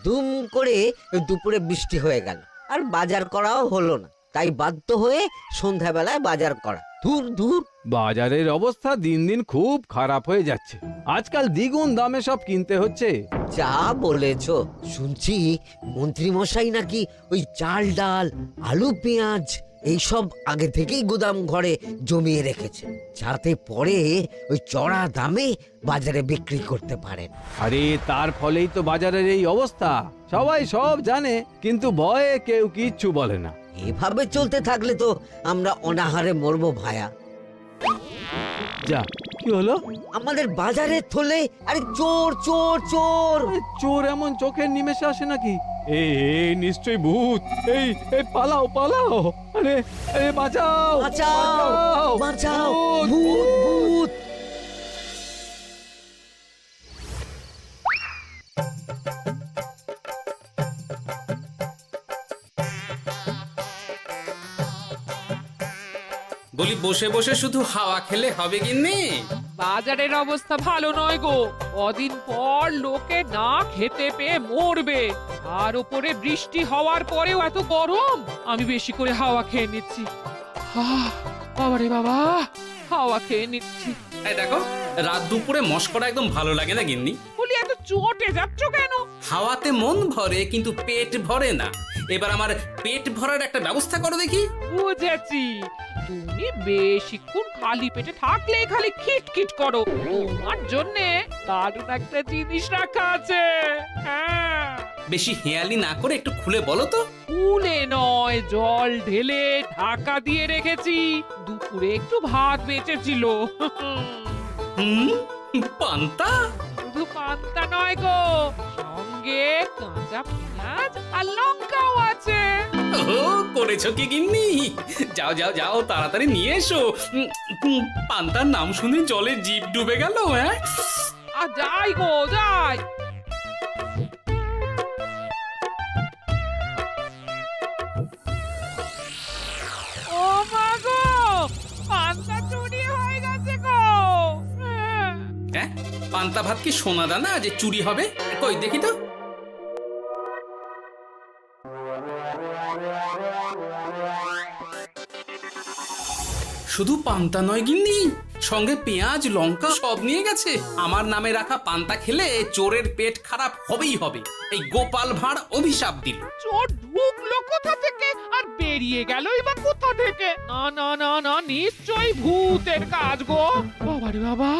দুম করে দুপুরে বৃষ্টি হয়ে গেল, আর বাজার করাও হলো না। তাই বাধ্য হয়ে সন্ধ্যাবেলায় বাজার করা। ধুর ধুর। বাজারের অবস্থা দিন দিন খুব খারাপ হয়ে যাচ্ছে। আজকাল দ্বিগুণ দামে সব কিনতে হচ্ছে। যা বলেছ। শুনছি মন্ত্রী মশাই নাকি ওই চাল ডাল আলু পেঁয়াজ এইসব আগে থেকেই গুদাম ঘরে জমিয়ে রেখেছে, যাতে পরে ওই চড়া দামে বাজারে বিক্রি করতে পারেন। আরে তার ফলেই তো বাজারের এই অবস্থা। সবাই সব জানে, কিন্তু ভয়ে কেউ কিচ্ছু বলে না। এভাবে চলতে থাকলে তো আমরা অনাহারে মরবো ভায়া। যা, কি হলো? আমাদের বাজারে থলে আরে চোর চোর চোর। আরে চোর এমন চোখের নিমেষে আসে নাকি? এই নিশ্চয়ই ভূত। এই এই পালাও পালাও। আরে আরে বাঁচাও বাঁচাও বাঁচাও, ভূত ভূত। বলি বসে বসে শুধু হাওয়া খেলে হবে গিন্নি? বাজারের অবস্থা ভালো নয় গো। কদিন পর লোকে না খেতে পেয়ে মরবে। আর উপরে বৃষ্টি হওয়ার পরেও এত গরম। আমি বেশি করে হাওয়া খেয়ে নিচ্ছি। বাবারে বাবা, হাওয়া খেয়ে নিচ্ছি। এই দেখো, রাত দুপুরে মস্করা একদম ভালো লাগে না গিন্নি। বলি এত চটে যাচ্ছ কেন? হাওয়াতে মন ভরে কিন্তু পেট ভরে না। এবার আমার পেট ভরার একটা ব্যবস্থা করো দেখি। বুঝেছি, তুমি বেশিক্ষণ খালি পেটে থাকলে খালি খিটখিট করো। তোমার জন্যে দারুণ একটা জিনিস রাখা আছে। হ্যাঁ, বেশি হেয়ালি না করে একটু খুলে বলো তো। ফুলে নয়, জল ঢেলে ঢাকা দিয়ে রেখেছি। দুপুরে একটু ভাত বেঁচেছিল। হুম, পান্তা? শুধু পান্তা নয় গো, সঙ্গে কাঁচা পেঁয়াজ আর লঙ্কাও আছে। ও, করেছো কি গিন্নি? যাও যাও যাও, তাড়াতাড়ি নিয়ে এসো। পান্তার নাম শুনে জলে জিভ ডুবে গেল। হ্যাঁ, আর যাই গো যাই। ও মা গো, পান্তা চুরি হয়ে গেছে গো। হ্যাঁ, পান্তা ভাত কি সোনা দানা যে চুরি হবে? কই দেখি তো। শুধু পান্তা নয় গিন্নি, সঙ্গে পেঁয়াজ লঙ্কা সব নিয়ে গেছে। আমার নামে রাখা পান্তা খেলে চোরের পেট খারাপ হবেই হবে। এই গোপাল ভাঁড় অভিশাপ দিল। চোর ঢুকলো কোথা থেকে আর বেরিয়ে গেলই বা কোথা থেকে? না না না না, নিশ্চয়ই ভূতের কাজ গো। বাবারে বাবা,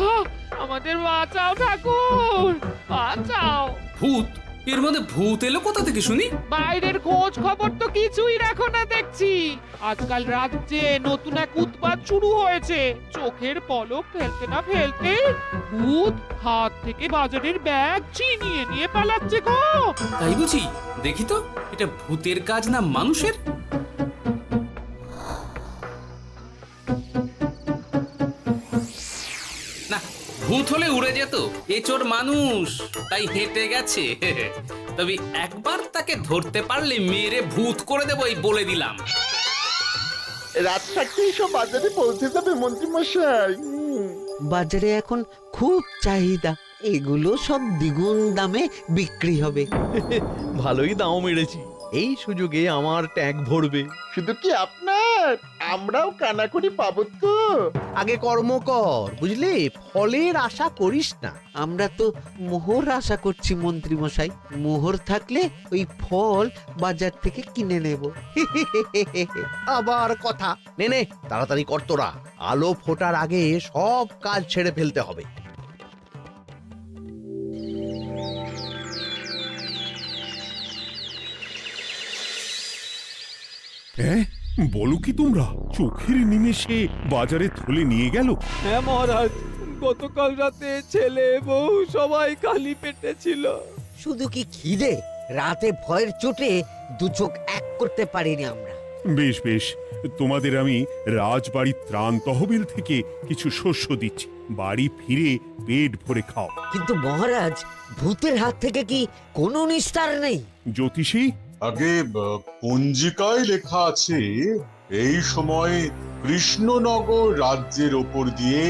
আমাদের বাঁচাও ঠাকুর, বাঁচাও। ভূত? এর মধ্যে ভূত এলো কোথা থেকে শুনি? বাইরের খোঁজ খবর তো কিছুই রাখো না দেখছি। আজকাল রাজ্যে নতুন এক উৎপাত শুরু হয়েছে। চোখের পলক ফেলতে না ফেলতে ভূত হাত থেকে বাজারের ব্যাগ ছিনিয়ে নিয়ে পালাচ্ছে গো। তাই বুঝি? দেখি তো, এটা ভূতের কাজ না মানুষের? না, ভূত হলে উড়ে যেত। এ চোর মানুষ, তাই হেঁটে গেছে। তবে একবার তাকে ধরতে পারলে মেরে ভূত করে দেবো, এই বলে দিলাম। রাত থাকতেই সব বাজারে পৌঁছে যাবে মন্ত্রী মশাই। বাজারে এখন খুব চাহিদা, এগুলো সব দ্বিগুণ দামে বিক্রি হবে। ভালোই দাম মেরেছি, এই সুযোগে আমার ট্যাঙ্ক ভরবে। শুধু কি আপনার, আমরাও কানাকড়ি পাবো তো। আগে কর্ম কর, বুঝলি? ফলের আশা করিস না। আমরা তো মোহর আশা করছি মন্ত্রী মশাই। মোহর থাকলে ওই ফল বাজার থেকে কিনে নেব। আবার কথা নে নে, তাড়াতাড়ি কর তোরা। আলো ফোটার আগে সব কাজ ছেড়ে ফেলতে হবে। হ্যাঁ, বলো কি তোমরা? চোখের নিমেষে বাজারে থলে নিয়ে গেল? হ্যাঁ মহারাজ, গতকাল রাতে ছেলে বউ সবাই খালি পেটে ছিল। শুধু কি খিদে, রাতে ভয়ের চোটে দু চোখ এক করতে পারিনি আমরা। বেশ বেশ, তোমাদের আমি রাজবাড়ির ত্রাণ তহবিল থেকে কিছু শস্য দিচ্ছি। বাড়ি ফিরে পেট ভরে খাও। কিন্তু মহারাজ, ভূতের হাত থেকে কি কোনো নিস্তার নেই? জ্যোতিষী, আগে পঞ্জিকায় লেখা আছে এই সময় কৃষ্ণনগর রাজ্যের ওপর দিয়ে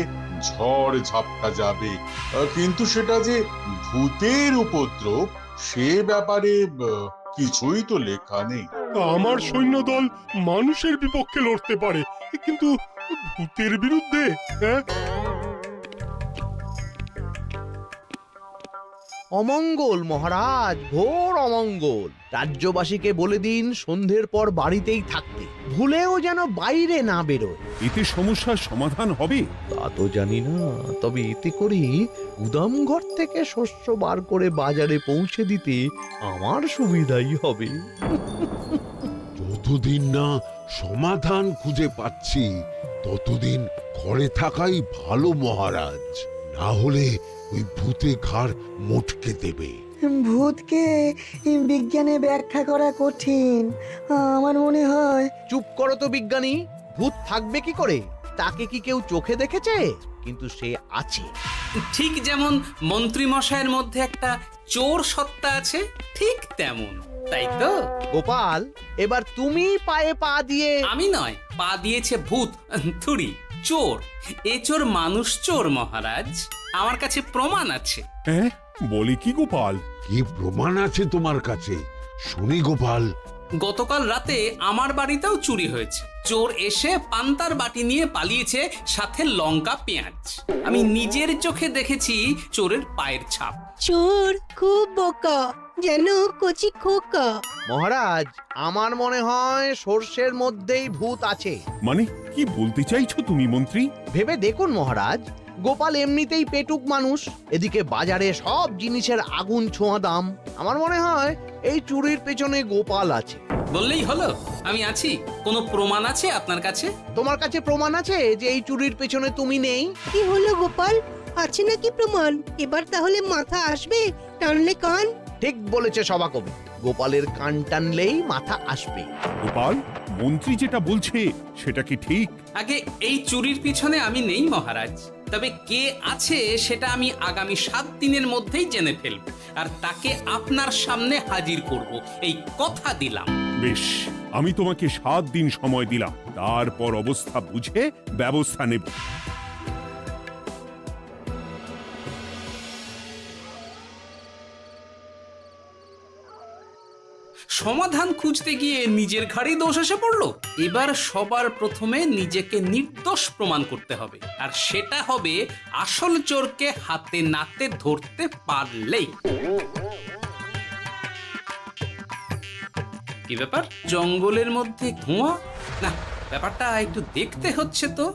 ঝড় ঝাপটা যাবে, কিন্তু সেটা যে ভূতের উপদ্রব সে ব্যাপারে কিছুই তো লেখা নেই। আমার সৈন্যদল মানুষের বিপক্ষে লড়তে পারে, কিন্তু ভূতের বিরুদ্ধে? হ্যাঁ, অমঙ্গল মহারাজ, ঘোর অমঙ্গল। রাজ্যবাসীকে বলে দিন সন্ধ্যের পর বাড়িতেই থাকতে, ভুলেও যেন বাইরে না বেরোয়। এতে সমস্যার সমাধান হবে? তা তো জানি না, তবে এতে করে গুদামঘর থেকে শস্য বার করে বাজারে পৌঁছে দিতে আমার সুবিধাই হবে। যতদিন না সমাধান খুঁজে পাচ্ছি ততদিন ঘরে থাকাই ভালো মহারাজ, না হলে ওই ভূতে ঘাড় মোটকে দেবে। ভূতকে বিজ্ঞানে ব্যাখ্যা করা কঠিন, আমার মনে হয়। চুপ করো তো বিজ্ঞানী, ভূত থাকবে কি করে? তাকে কি কেউ চোখে দেখেছে? কিন্তু সে আছে। ঠিক যেমন মন্ত্রী মশাইয়ের মধ্যে একটা চোর সত্তা আছে, ঠিক তেমন, তাই তো? গোপাল, এবার তুমি পায়ে পা দিয়ে। আমি নয়, পা দিয়েছে ভূত, থুড়ি চোর। এ চোর মানুষ চোর মহারাজ, আমার কাছে প্রমাণ আছে। হ্যাঁ, বলে কি গোপাল? কি প্রমাণ আছে তোমার কাছে? শুনি গোপাল। গতকাল রাতে আমার বাড়িতেও চুরি হয়েছে। চোর এসে পান্তার বাটি নিয়ে পালিয়েছে, সাথে লঙ্কা পেঁয়াজ। আমি নিজের চোখে দেখেছি চোরের পায়ের ছাপ। চোর খুব বোকা, যেন কচি খোকা। মহারাজ, আমার মনে হয় সর্ষের মধ্যেই ভূত আছে। মানে কি বলতে চাইছো তুমি মন্ত্রী? ভেবে দেখুন মহারাজ, গোপাল এমনিতেই পেটুক মানুষ, এদিকে বাজারে সব জিনিসের আগুন ছোঁয়া দাম। আমার মনে হয় এই চুরির পেছনে গোপাল আছে। বললেই হলো আমি আছি। কোনো প্রমাণ আছে আপনার কাছে? তোমার কাছে প্রমাণ আছে যে এই চুরির পেছনে তুমি নেই? কি হলো গোপাল, আছে নাকি প্রমাণ? এবার তাহলে মাথা আসবে, টানলে কান। ঠিক বলেছে সভাকবি, গোপালের কান টানলেই মাথা আসবে। গোপাল, মন্ত্রী যেটা বলছে সেটা কি ঠিক? আগে এই চুরির পিছনে আমি নেই মহারাজ, তবে কে আছে সেটা আমি আগামী 7 দিনের মধ্যেই জেনে ফেলব, আর তাকে আপনার সামনে হাজির করব, এই কথা দিলাম। বেশ, আমি তোমাকে 7 দিন সময় দিলাম, তারপর অবস্থা বুঝে ব্যবস্থা নেব। সমাধান খুঁজতে গিয়ে নিজের ঘাড়েই দোষ এসে পড়লো। এবার সবার প্রথমে নিজেকে নির্দোষ প্রমাণ করতে হবে, আর সেটা হবে আসল চোরকে হাতে নাতে ধরতে পারলেই। কি ব্যাপার, জঙ্গলের মধ্যে ধোঁয়া? না, ব্যাপারটা একটু দেখতে হচ্ছে তো।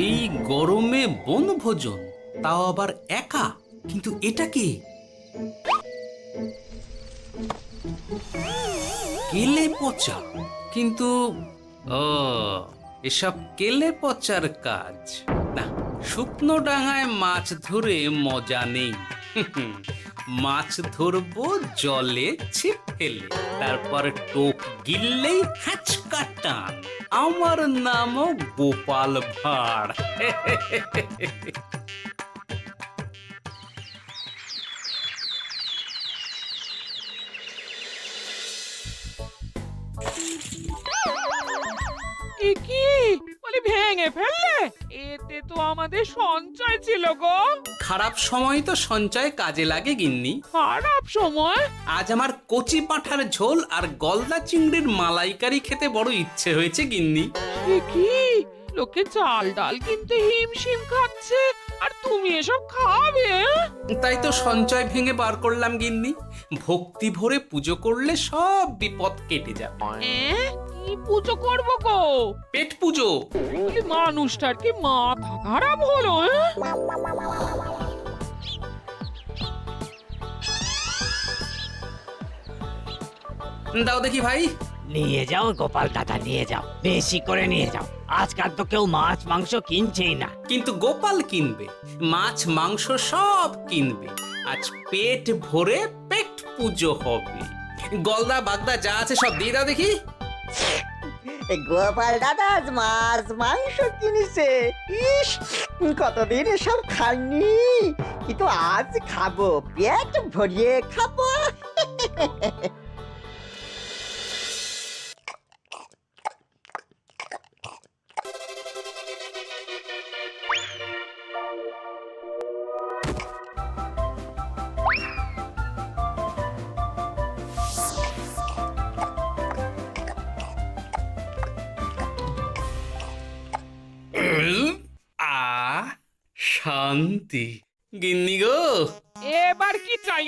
এই গরমে বনভোজন, তাও আবার একা, কিন্তু এটা কি? কেলে পচা, কিন্তু এসব কেলে পচার কাজ না। শুকনো ডাঙায় মাছ ধরে মজা নেই। মাছ ধরবো জলে ছিপ ফেলে, তারপর টোপ গিললেই হ্যাচকা টান। আমার নামও গোপাল ভাঁড়। কি বলি, ভেঙে ফেললে? এতে তো আমাদের সঞ্চয় ছিল গো। খারাপ সময় তো সঞ্চয় কাজে লাগে গিন্নি। খারাপ সময়? আজ আমার কচি পাঁঠার ঝোল আর গলদা চিংড়ির মালাইকারি খেতে বড় ইচ্ছে হয়েছে গিন্নি। কি লোকে চাল ডাল কিনতে হিমশিম খাচ্ছে, আর তুমি এসব খাবে? তাই তো সঞ্চয় ভেঙে বার করলাম গিন্নি। ভক্তি ভরে পুজো করলে সব বিপদ কেটে যাবে। কি পুজো করবো গো? পেট পুজো। মানুষটার কি মাথা খারাপ হলো? দাও দেখি ভাই। নিয়ে যাও গোপাল দাদা, নিয়ে যাও, বেশি করে নিয়ে যাও। আজকাল তো কেউ মাছ মাংস কিনছেই না। কিন্তু গোপাল কিনবে, মাছ মাংস সব কিনবে। আজ পেট ভরে পেট পুজো হবে। গলদা বাগদা যা আছে সব দিয়ে দাও দেখি। গোপাল দাদা মাছ মাংস কিনেছে, ইস কতদিন এসব খাইনি, কিন্তু আজ খাবো, পেট ভরিয়ে খাবো। শান্তি। গিন্নি গো, এবার কি চাই?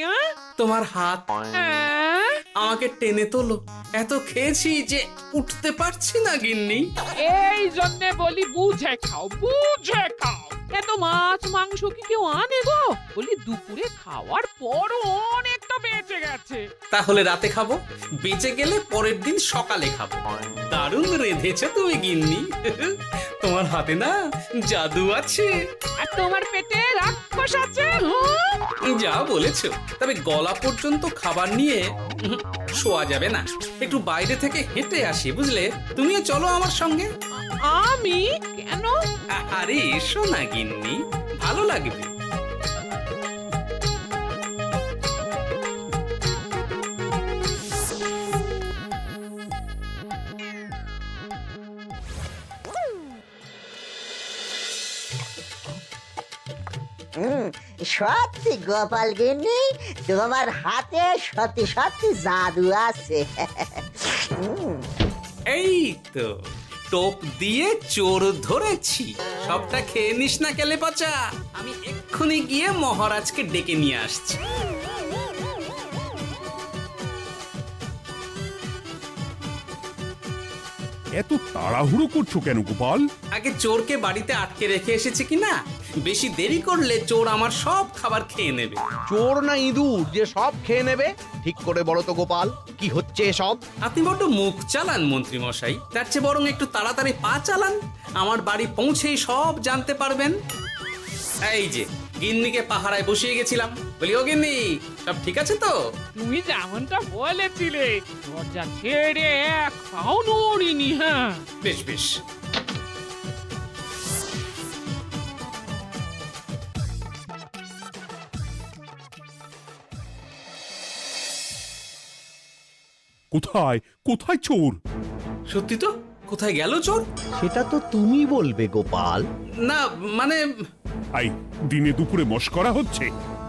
তোমার হাত হ্যাঁ? আমাকে টেনে তোলো। এত খেয়েছি যে উঠতে পারছি না গিন্নি। এই জন্যে বলি বুঝে খাও, বুঝে খাও। এত মাছ মাংস কি কেউ আনে গো? বলি দুপুরে খাওয়ার পরও অনেকটা বেঁচে গেছে। তাহলে রাতে খাবো, বেঁচে গেলে পরের দিন সকালে খাবো। দারুণ রেঁধেছো তুমি গিন্নি। তোমার হাতে না জাদু আছে। আর তোমার পেটে রাক্ষস আছে। যা বলেছো, তবে গলা পর্যন্ত খাবার নিয়ে শোয়া যাবে না। একটু বাইরে থেকে হেঁটে আসি, বুঝলে? তুমিও চলো আমার সঙ্গে। আমি কেন? আরে এসো না গিন্নি, ভালো লাগবে। সত্যি গোপাল গিন্নি, তোমার হাতে সত্যি সত্যি জাদু আছে। এই তো টোপ দিয়ে চোর ধরেছি। সবটা খেয়ে নিস না কেলে পচা। আমি এক্ষুনি গিয়ে মহারাজকে ডেকে নিয়ে আসছি। এত তাড়াহুড়ো করছো কেন গোপাল? আগে চোরকে বাড়িতে আটকে রেখে এসেছি কিনা, বেশি দেরি করলে চোর আমার সব খাবার খেয়ে নেবে। চোর না ইঁদুর যে সব খেয়ে নেবে? ঠিক করে বলো তো গোপাল, কি হচ্ছে এসব? আপনি বড্ড মুখ চালান মন্ত্রী মশাই, তার চেয়ে বরং একটু তাড়াতাড়ি পা চালান। আমার বাড়ি পৌঁছেই সব জানতে পারবেন। এই যে গিন্নিকে পাহারায় বসিয়ে গেছিলাম, বলি ও গিন্নি, সব ঠিক আছে তো? তুমি যেমনটা বলেছিলে, দরজা ছেড়ে এক পাও নড়িনি। হ্যাঁ, বেশ বেশ। কোথায় কোথায় চোর? সত্যি তো, কোথায় গেল চোর? সেটা তো তুমি বলবে গোপাল। না মানে আই দিনে দুপুরে মশকরা হচ্ছে।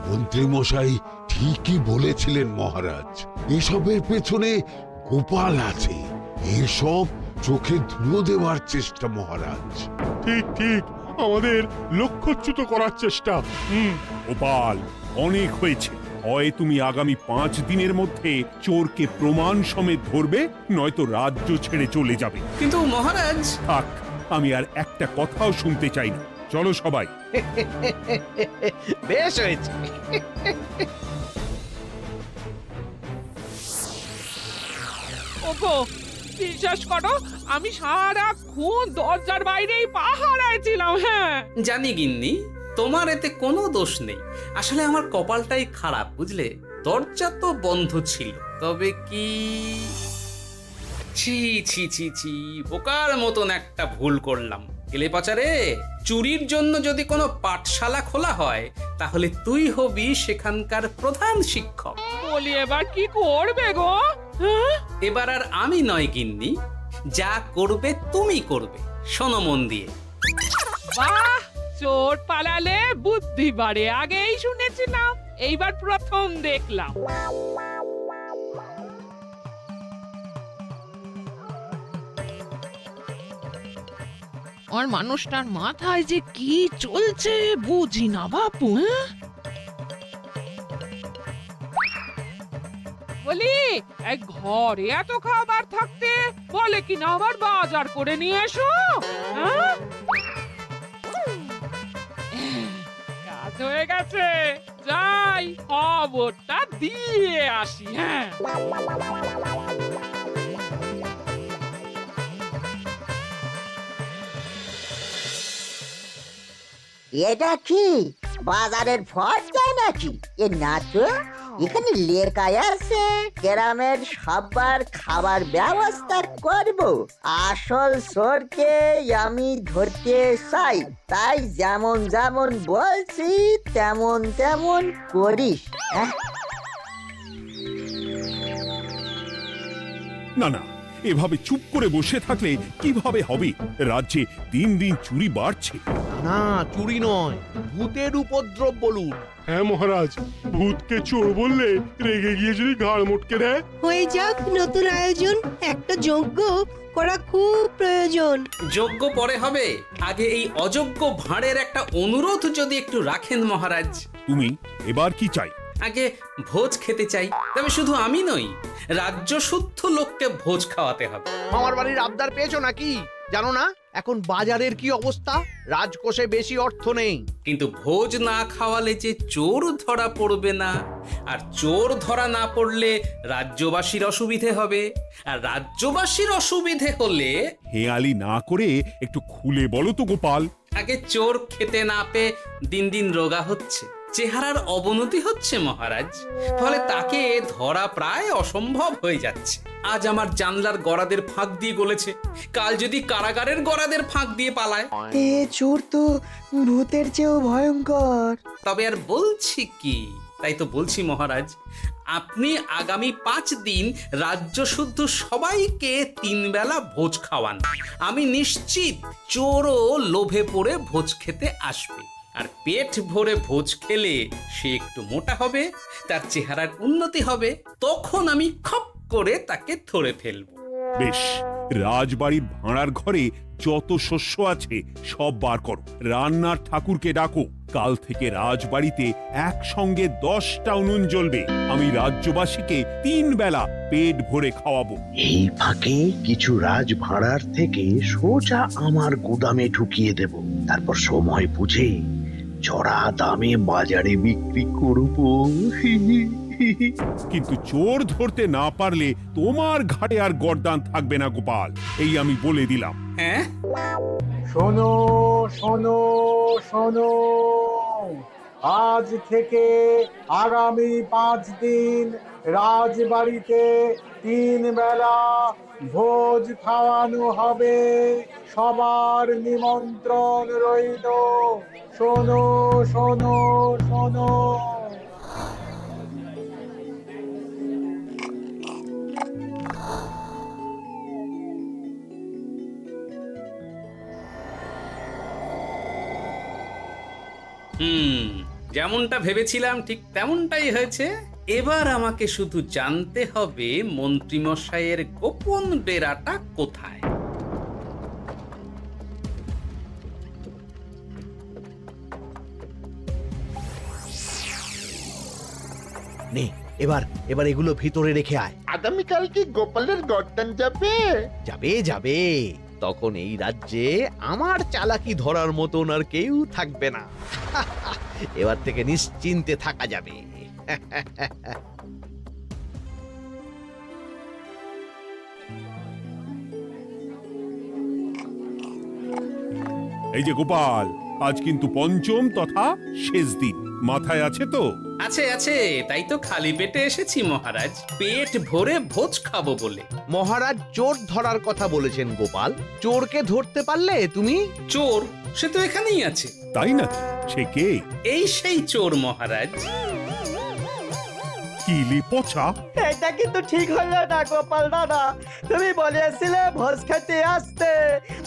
মন্ত্রী মশাই ঠিকই বলেছিলেন মহারাজ, এসবের পেছনে গোপাল আছে। এসব চোখে ধুলো দেওয়ার চেষ্টা মহারাজ। ঠিক ঠিক, আমাদের লক্ষ্যচ্যুত করার চেষ্টা। গোপাল, অনেক হয়েছে। হয় তুমি আগামী 5 দিনের মধ্যে চোরকে প্রমাণ সমেত ধরবে, নয়তো রাজ্য ছেড়ে চলে যাবে। কিন্তু মহারাজ। থাক, আমি আর একটা কথাও শুনতে চাই না। চলো সবাই। বেশ হয়েছে। ওগো, বিশ্বাস করো, আমি সারাক্ষণ দরজার বাইরেই পাহারায় ছিলাম। হ্যাঁ, জানি গিন্নি, তোমার এতে কোনো দোষ নেই। আসলে আমার কপালটাই খারাপ, বুঝলে? দরজা তো বন্ধ ছিল, তবে কি ছি ছি ছি ছি, বোকার মতন একটা ভুল করলাম। এলে পাচারে, চুরির জন্য যদি কোনো পাঠশালা খোলা হয়, তাহলে তুই হবি সেখানকার প্রধান শিক্ষক। বলি এবার কি করবে গো? হ্যাঁ? এবার আর আমি নয় গিন্নি, যা করবে তুমি করবে। শোনো মন দিয়ে। বাহ, চোর পালালে বুদ্ধি বাড়ে, আগেই শুনেছিলাম, এইবার প্রথম দেখলাম। আর মানুষটার মাথায় যে কি চলছে বুঝি না বাপু। বলি, এক ঘরে এত খাবার থাকতে বলে কিনা আবার বাজার করে নিয়ে এসো। হ্যাঁ? কাজ হয়ে গেছে, যাই খবরটা দিয়ে আসি। হ্যাঁ, এটা কি বাজারের ফর্দা নাকি? এ না তো, এখানে লেখাই আছে গ্রামের সবার খাবার ব্যবস্থা করব। আসল চোরকে আমি ধরতে চাই, তাই যেমন যেমন বলছি তেমন তেমন করিস। না না, এভাবে চুপ করে বসে থাকলে কিভাবে হবে? রাজ্যে দিন দিন চুরি বাড়ছে। না, চুরি নয়, ভূতের উপদ্রব বলুন। হ্যাঁ মহারাজ, ভূতকে চোর বললে রেগে গিয়ে যদি ঘাড় মোটকে দেয়। হয়ে যাক নতুন আয়োজন, একটা যজ্ঞ করা খুব প্রয়োজন। যোগ্য পরে হবে, আগে এই অযোগ্য ভাঁড়ের একটা অনুরোধ যদি একটু রাখেন মহারাজ। তুমি এবার কি চাই? আগে ভোজ খেতে চাই, তবে শুধু আমি নই, রাজ্য শুদ্ধ লোককে ভোজ খাওয়াতে হবে। আমার বাড়ির আবদার পেয়েছো নাকি? জানো না এখন বাজারের কি অবস্থা? রাজকোষে বেশি অর্থ নেই। কিন্তু ভোজ না খাওয়ালে যে চোর ধরা পড়বে না, আর চোর ধরা না পড়লে রাজ্যবাসীর অসুবিধে হবে, আর রাজ্যবাসীর অসুবিধে হলে হেয়ালি না করে একটু খুলে বলো তো গোপাল। আগে চোর খেতে না পেয়ে দিন দিন রোগা হচ্ছে, চেহারার অবনতি হচ্ছে মহারাজ, ফলে তাকে ধরা প্রায় অসম্ভব হয়ে যাচ্ছে। আজ আমার জানলার গড়াদের ফাঁক দিয়ে গলেছে, কাল যদি কারাগারের গড়াদের ফাঁক দিয়ে পালায়। এ চোর তো ভূতের চেয়েও ভয়ঙ্কর। তবে আর বলছি কি, তাই তো বলছি মহারাজ, আপনি আগামী 5 দিন রাজ্য শুদ্ধ সবাইকে 3 বেলা ভোজ খাওয়ান। আমি নিশ্চিত চোরও লোভে পড়ে ভোজ খেতে আসবে, আর পেট ভরে ভোজ খেলে সে একটু মোটা হবে, তার চেহারার উন্নতি হবে, তখন আমি খপ করে তাকে ধরে ফেলবো। বেশ, রাজবাড়ির ভাড়ার ঘরে যত শস্য আছে সব বার করো, রান্নার ঠাকুরকে ডাকো। কাল থেকে রাজবাড়িতে একসঙ্গে 10টা উনুন জ্বলবে। আমি রাজ্যবাসীকে 3 বেলা পেট ভরে খাওয়াবো। এই ফাঁকে কিছু রাজভাড়ার থেকে সোজা আমার গুদামে ঢুকিয়ে দেব, তারপর সময় বুঝে চড়া দামে বাজারে বিক্রি করব। কিন্তু চোর ধরতে না পারলে তোমার ঘাড়ে আর গর্দান থাকবে না গোপাল, এই আমি বলে দিলাম। হ্যাঁ, শোনো শোনো শোনো, আজ থেকে আগামী 5 দিন রাজবাড়িতে 3 বেলা ভোজ খাওয়ানো হবে, সবার নিমন্ত্রণ রইল। শোনো শোনো শোনো। যেমনটা ভেবেছিলাম ঠিক তেমনটাই হয়েছে। এবার আমাকে শুধু জানতে হবে মন্ত্রীমশাইয়ের গোপন ডেরাটা কোথায়। নে, এবার এগুলো ভিতরে রেখে আয়। আগামীকাল কি গোপালের গর্দান যাবে? যাবে যাবে, তখন এই রাজ্যে আমার চালাকি ধরার মতন আর কেউ থাকবে না। এবার থেকে নিশ্চিন্তে থাকা যাবে। এই যে গোপাল, আজ কিন্তু পঞ্চম তথা শেষ দিন, মাথায় আছে তো? আছে আছে, তাই তো খালি পেটে এসেছি মহারাজ, পেট ভরে ভোজ খাবো বলে। মহারাজ চোর ধরার কথা বলেছেন গোপাল, চোরকে ধরতে পারলে তুমি? চোর সে তো এখানেই আছে। তাই নাকি? সে কে? এই সেই চোর মহারাজ। কিলি পচা, এটা কিন্তু ঠিক হলো না গোপাল দাদা। তুমি বলেছিলে ভোজ খেতে আসতে,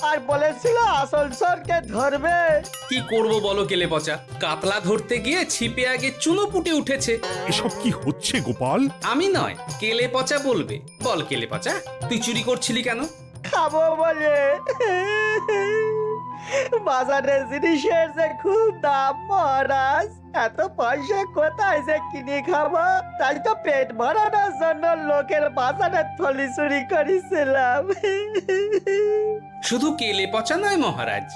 আর বলেছিলে আসল চোরকে ধরবে। কি করব বলো কেলে পচা, কাতলা ধরতে গিয়ে ছিপে আগে চুনো পুটে উঠেছে। এসব কি হচ্ছে গোপাল? আমি নয়, কেলে পচা বলবে। বল কেলে পচা, তুই চুরি করছিলি কেন? খাবো বলে। বাজারে জিনিসের যে খুব দাম মহারাজ, এত পয়সা কোথায় যে কিনে খাবো, তাই তো পেট ভরানোর জন্য লোকের বাজারে থলি চুরি করেছিলাম। শুধু কেলে পচা নয় মহারাজ,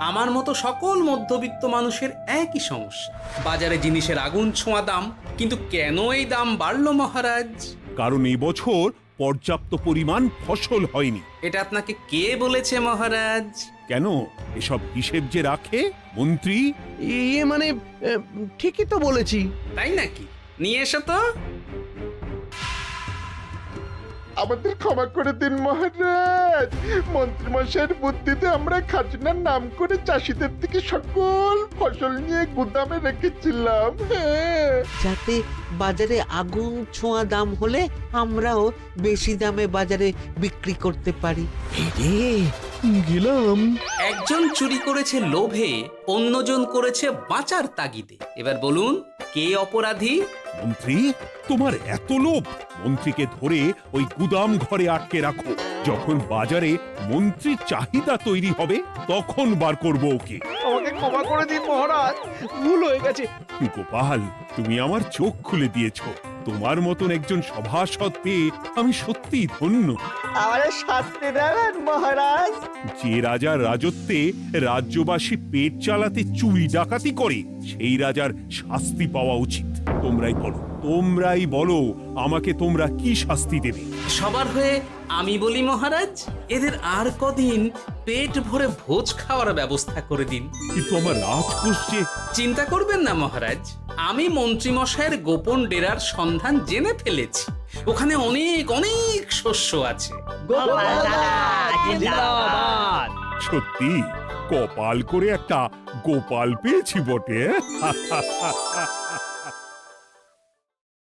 আমার মতো সকল মধ্যবিত্ত মানুষের একই সমস্যা। বাজারে জিনিসের আগুন ছোঁয়া দাম, কিন্তু কেন এই দাম বাড়লো মহারাজ? কারণ এই বছর পর্যাপ্ত পরিমাণ ফসল হয়নি। এটা আপনাকে কে বলেছে মহারাজ? কেন, এসব হিসেব যে রাখে মন্ত্রী। ইয়ে মানে ঠিকই তো বলেছি। তাই নাকি? নিয়ে এসো তো। আমাদের ক্ষমা করে দিন মহারাজ। মন্ত্রীমশাইয়ের বুদ্ধিতে আমরা খাজনার নাম করে চাষিদের থেকে সকল ফসল নিয়ে গুদামে রেখেছিলাম। হ্যাঁ। যাতে বাজারে আগুন ছোঁয়া দাম হলে আমরাও বেশি দামে বাজারে বিক্রি করতে পারি। গেলাম। একজন চুরি করেছে লোভে, অন্যজন করেছে বাঁচার তাগিদে। এবার বলুন কে অপরাধী? মন্ত্রী, তোমার এত লোভ! মন্ত্রীকে ধরে ওই গুদাম ঘরে আটকে রাখো। যখন বাজারে মন্ত্রীর চাহিদা তৈরি হবে তখন বার করবো ওকে। আমাকে ক্ষমা করে দিন মহারাজ, ভুল হয়ে গেছে। গোপাল, তুমি আমার চোখ খুলে দিয়েছো। তোমার মতন একজন সভাসদ পেয়ে আমি সত্যিই ধন্য। আমারে শাস্তি দেবেন মহারাজ? যে রাজার রাজত্বে রাজ্যবাসী পেট চালাতে চুরি ডাকাতি করে সেই রাজার শাস্তি পাওয়া উচিত। তোমরাই বলো আমাকে তোমরা কি শাস্তি দেবে? সবার হয়ে আমি বলি মহারাজ, এদের আর কদিন পেট ভরে ভোজ খাওয়ার ব্যবস্থা করে দিন। কিন্তু আমার রাজকোষ যে... চিন্তা করবেন না মহারাজ, আমি মন্ত্রীমশাইয়ের গোপন ডেরার সন্ধান জেনে ফেলেছি। ওখানে অনেক অনেক শস্য আছে। সত্যি কপাল করে একটা গোপাল পেয়েছি বটে।